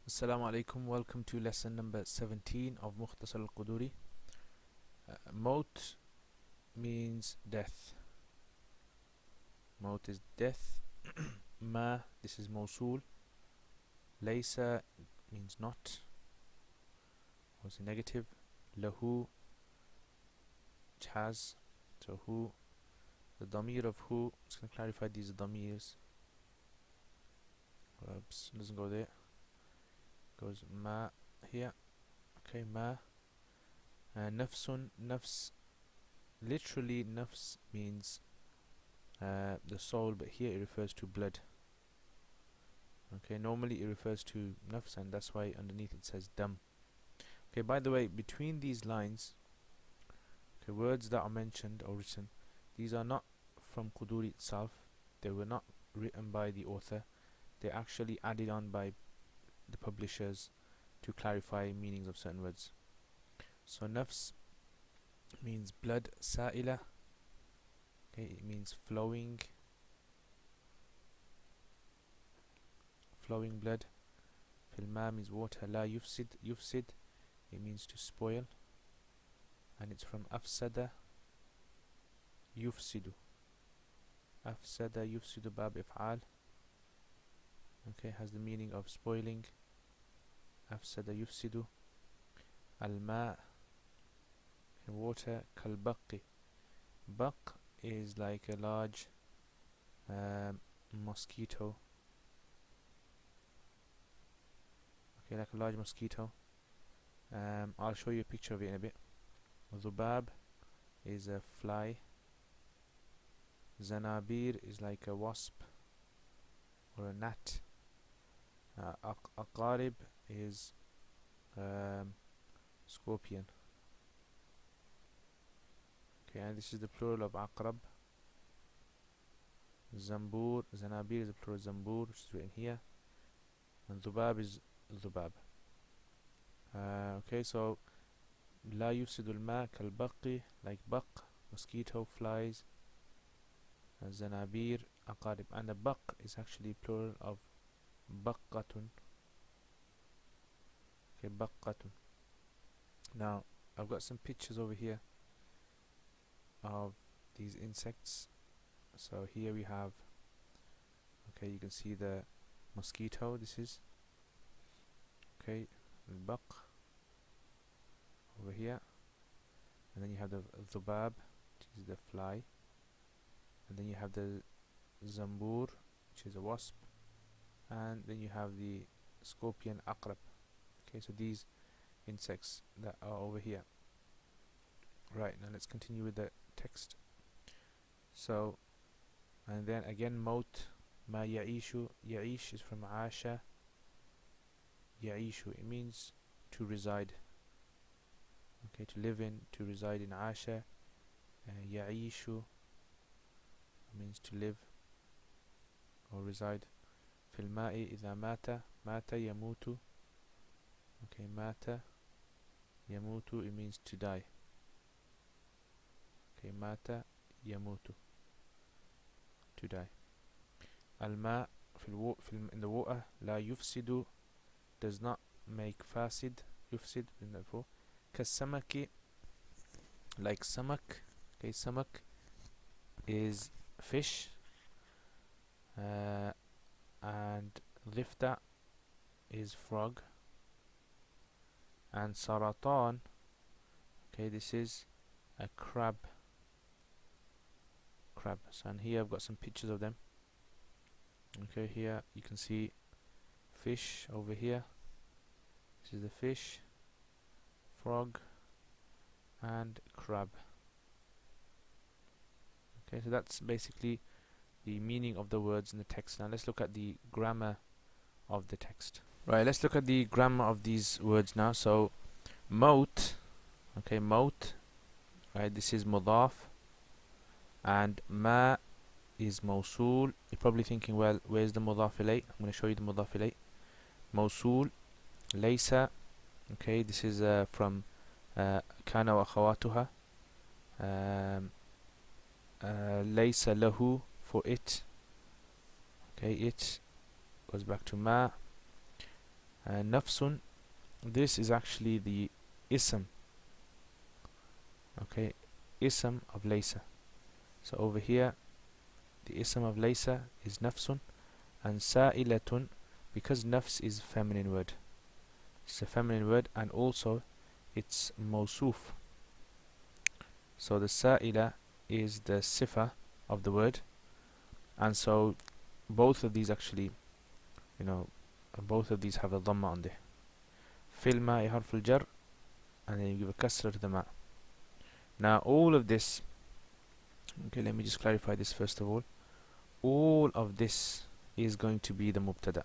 Assalamu alaikum, welcome to lesson number 17 of Mukhtasar al-Qudoori. Maut means death. Maut is death. Ma, this is Mawsul. Laysa means not, was a negative. Lahu, which has. So who, the damir of who, I'm just going to clarify these damirs. Oops, doesn't go there. Goes ma here. Okay, ma. Nafsun, nafs. Literally, nafs means the soul, but here it refers to blood. Okay, normally it refers to nafs, and that's why underneath it says dam. Okay, by the way, between these lines, okay, words that are mentioned or written, these are not from Qudoori itself. They were not written by the author. They're actually added on by the publishers to clarify meanings of certain words. So nafs means blood. Sa'ila, okay, it means flowing blood. Fil ma means water. La yufsid, yufsid, it means to spoil, and it's from afsada yufsidu. Afsada yufsidu bab if'al. Okay, has the meaning of spoiling. Afsada yufsidu. Al-ma, water. Kal-baqi, baq is like a large mosquito. Okay, like a large mosquito. I'll show you a picture of it in a bit. Dhubab is a fly. Zanabir is like a wasp or a gnat. Aqarib is scorpion. Okay, and this is the plural of aqrab. Zambur, zanabir is the plural of zambur, which is written here. And dhubab is dhubab. Okay, so la yufsidul ma kal-baqi, like baq, mosquito, flies. Zanabir, aqarib, and the baq is actually plural of baqqatun. Okay, baqqatun. Now I've got some pictures over here of these insects. So here we have, okay, you can see the mosquito. This is, okay, al-baq over here, and then you have the dhubab, which is the fly, and then you have the zambur, which is a wasp, and then you have the scorpion aqrab. Okay, so these insects that are over here. Right, now let's continue with the text. So, and then again, maut, ma ya'ishu. Ya'ish is from asha. Ya'ishu, it means to reside. Okay, to live in, to reside in. Asha. Ya'ishu means to live or reside. Fil ma'i idha mata. Mata yamutu. Okay, mata yamutu, it means to die. Okay, mata yamutu, to die. Al-ma in the water. La yufsidu, does not make fasid. Yufsid in the for. Kasamaki, like samak. Okay, samak is fish. And dhifta is frog. And saratan, okay, this is a crab. So, and here I've got some pictures of them. Okay, here you can see fish over here. This is the fish, frog, and crab. Okay, so that's basically the meaning of the words in the text. Now let's look at the grammar of the text. Right, let's look at the grammar of these words now. So, maut, okay, maut, right, this is mudaf, and ma is mawsul. You're probably thinking, well, where's the mudaf ilayh? I'm going to show you the mudaf ilayh. Mawsul. Laysa, okay, this is from kana wa akhawatuha. Laysa lahu, for it. Okay, it goes back to ma. Nafsun, this is actually the ism, okay, ism of laysa. So over here, the ism of laysa is nafsun, and sa'ilatun, because nafs is a feminine word. It's a feminine word, and also it's mawsuf. So the sa'ila is the sifa of the word, and so both of these actually, both of these have a dhamma on there. Fil ma'i harf al-jar, and then you give a kasra to the ma. Now all of this, okay, let me just clarify this first of all. All of this is going to be the mubtada.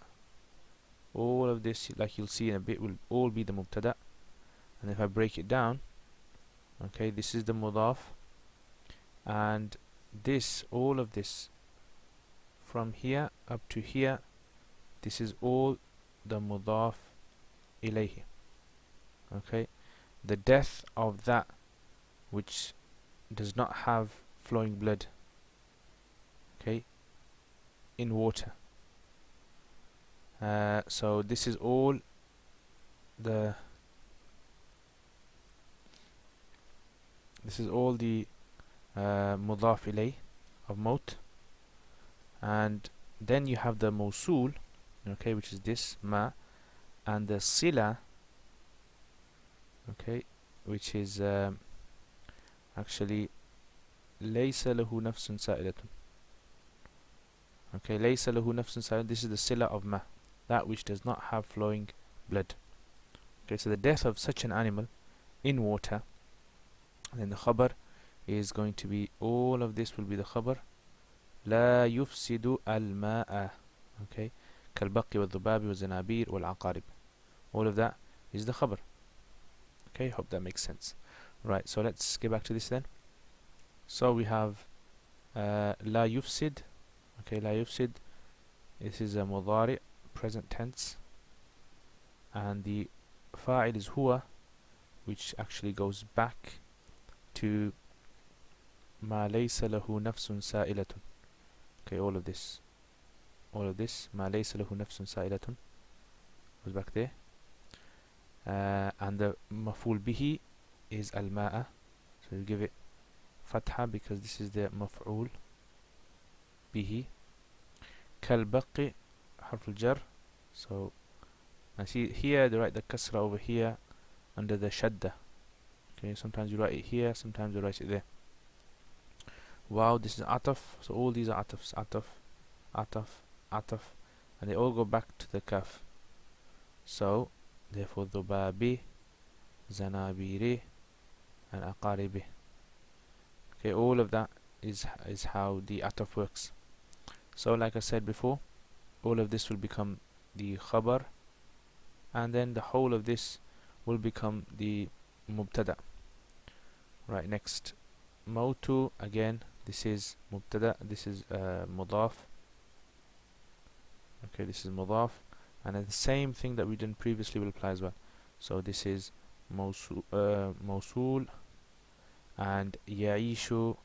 All of this, like you'll see in a bit, will all be the mubtada. And if I break it down, okay, this is the mudaf, and this, all of this, from here up to here, this is all the mudaf ilayhi. Okay, the death of that which does not have flowing blood, okay, in water. So this is all the mudaf ilay of maut, and then you have the mawsul, okay, which is this ma, and the sila, okay, which is actually laysa lahu nafsun sa'ilatun. Okay, laysa lahu nafsun sa'ilatun, this is the sila of ma, that which does not have flowing blood. Okay, so the death of such an animal in water, and then the khabar is going to be, all of this will be the khabar, لا يفسد الماء, okay, كالبق والذباب والزنابير والعقارب. All of that is the khabar. Okay, hope that makes sense. Right, so let's get back to this then. So we have لا يفسد, okay, لا يفسد, this is a mudari, present tense, and the fa'il is huwa, which actually goes back to ما ليس له نفس سائلة. Okay, all of this, ما ليس له نفس سائلة goes back there, and the maf'ul bihi is al-ma'a, so you give it fatha because this is the maf'ul bihi. كالبق harf al-jar, so I see here they write the kasra over here under the shadda. Okay, sometimes you write it here, sometimes you write it there. Wow, this is ataf, so all these are atafs, ataf, and they all go back to the kaf. So therefore dhubabi, zanabiri, and aqaribi. Okay, all of that is how the ataf works. So like I said before, all of this will become the khabar, and then the whole of this will become the mubtada. Right, next, mautu, again, this is mubtada, this is mudaf. Okay, this is mudaf, and then the same thing that we did previously will apply as well. So this is mawsul, and ya'ishu,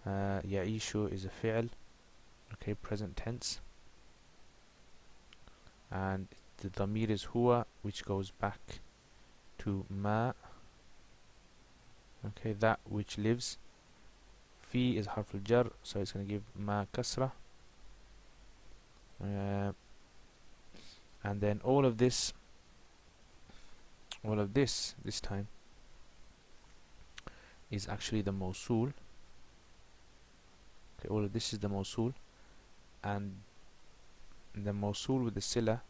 ya'ishu is a fi'l, okay, present tense, and the dhamir is huwa, which goes back to ma, okay, that which lives. Fi is harf al-jar, so it's going to give ma kasra, and then all of this this time is actually the mawsul. Okay, all of this is the mawsul, and the mawsul with the sila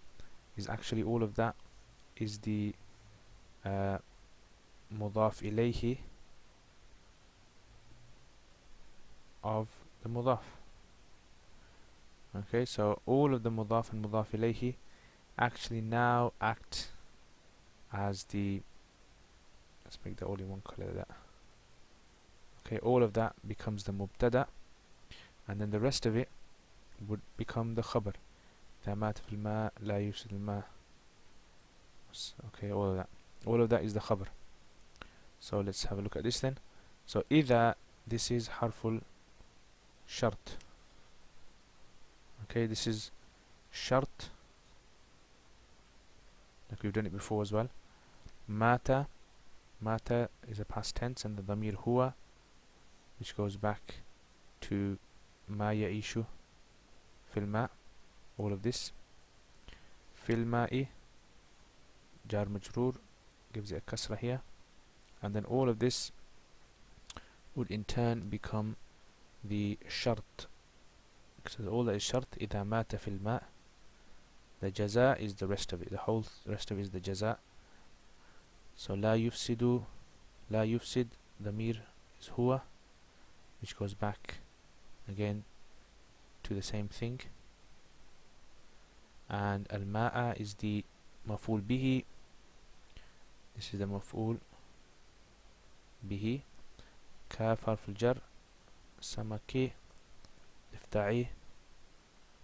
is actually, all of that is the mudaf ilayhi of the mudaf. Okay, so all of the mudaf and mudaf ilayhi actually now act as the, let's make that all in one color, that. Okay, all of that becomes the mubtada, and then the rest of it would become the khabar. إذا مات في الماء لا يفسد الماء. Okay, all of that is the khabar. So let's have a look at this then. So إذا, this is harful shart. Okay, this is shart, like we've done it before as well. Mata, mata is a past tense, and the dhamir huwa, which goes back to ma ya'ishu fil ma, all of this. Fil ma'i, jar majroor, gives it a kasra here, and then all of this would in turn become the shart. So all that is shart, إذا مات في الماء. The jaza is the rest of it. The whole rest of it is the jaza. So لا يفسد, لا يفسد, the mir is huwa, which goes back again to the same thing. And al-ma'a is the maf'ul bihi. This is the maf'ul bihi. Kaf harf al-jar, samaki, ifta'i,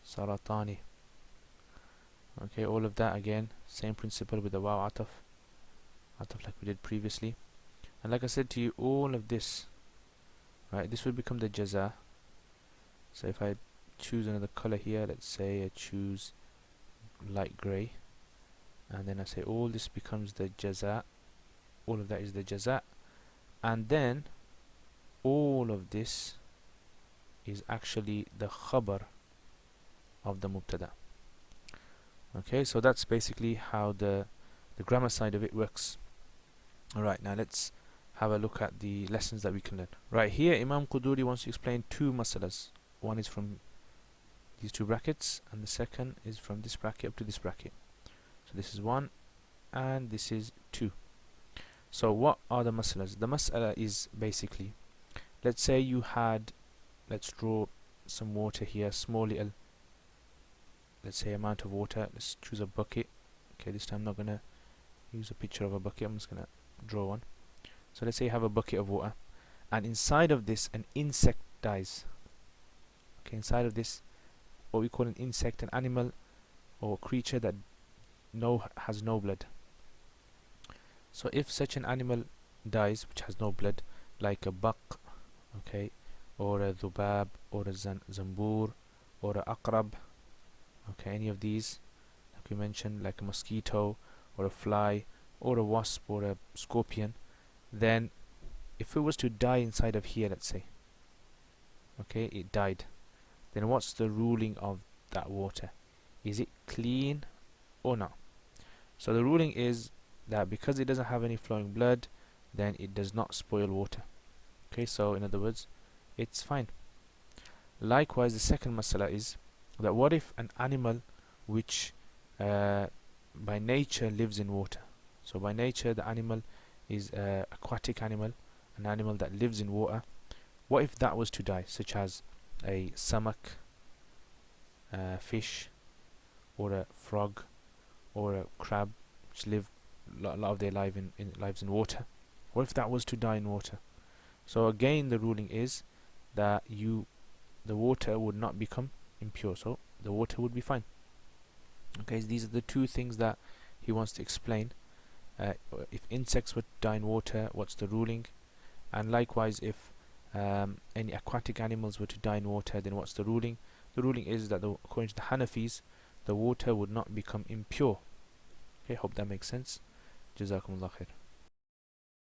saratani. Okay, all of that again, same principle with the waw ataf like we did previously. And like I said to you, all of this, right, this will become the jaza. So if I choose another color here, let's say I choose light gray, and then I say all this becomes the jaza, all of that is the jaza, and then all of this is actually the khabar of the mubtada. Okay, so that's basically how the grammar side of it works. Alright, now let's have a look at the lessons that we can learn. Right, here Imam Qudoori wants to explain two masalas. One is from these two brackets, and the second is from this bracket up to this bracket. So this is 1 and this is 2. So what are the masalas? The masala is basically, let's say you had, let's draw some water here, small little, let's say amount of water. Let's choose a bucket. Okay, this time I'm not gonna use a picture of a bucket, I'm just gonna draw one. So let's say you have a bucket of water, and inside of this an insect dies. Okay, inside of this, what we call an insect, an animal or creature that has no blood. So if such an animal dies which has no blood, like a buck, okay, or a dhubab, or a zambur, or a aqrab, okay, any of these like we mentioned, like a mosquito or a fly or a wasp or a scorpion, then if it was to die inside of here, let's say, okay, it died, then what's the ruling of that water? Is it clean or not? So the ruling is that because it doesn't have any flowing blood, then it does not spoil water. Okay, so in other words, it's fine. Likewise, the second masala is that what if an animal which by nature lives in water, so by nature the animal is an aquatic animal, an animal that lives in water, what if that was to die, such as a samak, fish, or a frog, or a crab, which live a lot of their lives in water? What if that was to die in water? So again, the ruling is that the water would not become impure, so the water would be fine. Okay, so these are the two things that he wants to explain. If insects were to die in water, what's the ruling? And likewise, if any aquatic animals were to die in water, then what's the ruling? The ruling is that according to the Hanafis, the water would not become impure. Okay, hope that makes sense. Jazakumullah khair.